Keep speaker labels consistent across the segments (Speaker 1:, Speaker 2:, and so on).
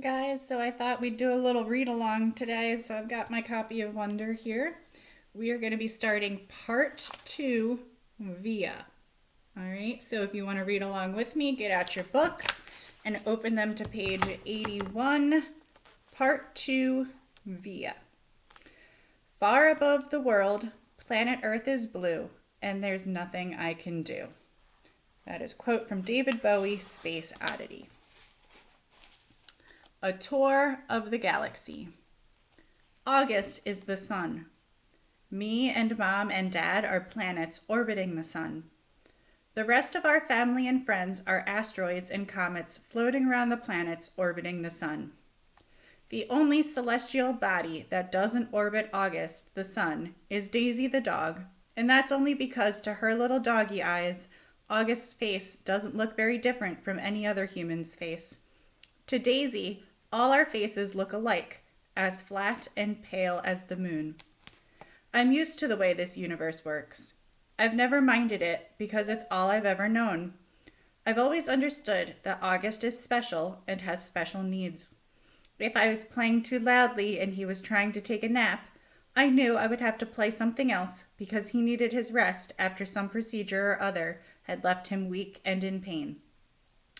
Speaker 1: Hey guys, so I thought we'd do a little read along today. So I've got my copy of Wonder here. We are going to be starting part 2, Via. All right, so if you want to read along with me, get out your books and open them to page 81, part 2, Via. Far above the world, planet Earth is blue, and there's nothing I can do. That is a quote from David Bowie, Space Oddity. A tour of the galaxy. August is the sun. Me and Mom and Dad are planets orbiting the sun. The rest of our family and friends are asteroids and comets floating around the planets orbiting the sun. The only celestial body that doesn't orbit August, the sun, is Daisy the dog, and that's only because to her little doggy eyes, August's face doesn't look very different from any other human's face. To Daisy, all our faces look alike, as flat and pale as the moon. I'm used to the way this universe works. I've never minded it because it's all I've ever known. I've always understood that August is special and has special needs. If I was playing too loudly and he was trying to take a nap, I knew I would have to play something else because he needed his rest after some procedure or other had left him weak and in pain.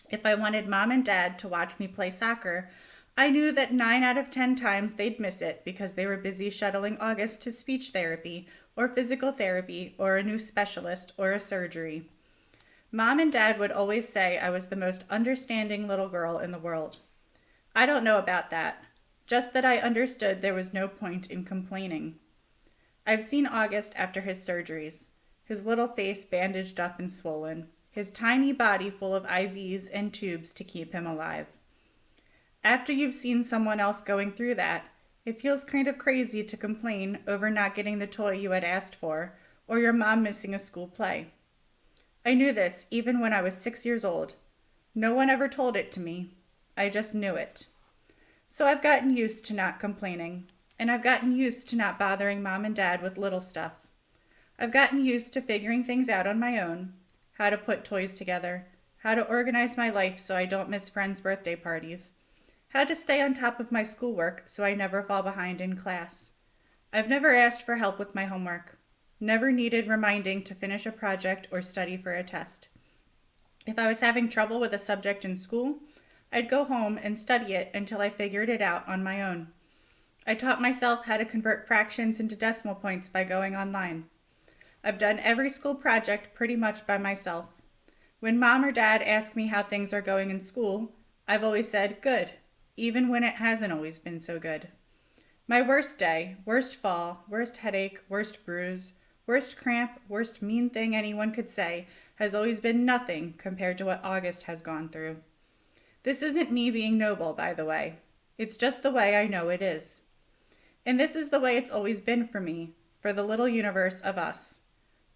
Speaker 1: If I wanted Mom and Dad to watch me play soccer, I knew that 9 out of 10 times they'd miss it because they were busy shuttling August to speech therapy or physical therapy or a new specialist or a surgery. Mom and Dad would always say I was the most understanding little girl in the world. I don't know about that, just that I understood there was no point in complaining. I've seen August after his surgeries, his little face bandaged up and swollen, his tiny body full of IVs and tubes to keep him alive. After you've seen someone else going through that, it feels kind of crazy to complain over not getting the toy you had asked for, or your mom missing a school play. I knew this even when I was 6 years old. No one ever told it to me. I just knew it. So I've gotten used to not complaining, and I've gotten used to not bothering Mom and Dad with little stuff. I've gotten used to figuring things out on my own, how to put toys together, how to organize my life so I don't miss friends' birthday parties, how to stay on top of my schoolwork so I never fall behind in class. I've never asked for help with my homework, never needed reminding to finish a project or study for a test. If I was having trouble with a subject in school, I'd go home and study it until I figured it out on my own. I taught myself how to convert fractions into decimal points by going online. I've done every school project pretty much by myself. When Mom or Dad ask me how things are going in school, I've always said, good, even when it hasn't always been so good. My worst day, worst fall, worst headache, worst bruise, worst cramp, worst mean thing anyone could say has always been nothing compared to what August has gone through. This isn't me being noble, by the way. It's just the way I know it is. And this is the way it's always been for me, for the little universe of us.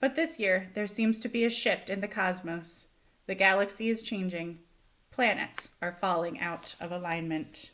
Speaker 1: But this year, there seems to be a shift in the cosmos. The galaxy is changing. Planets are falling out of alignment.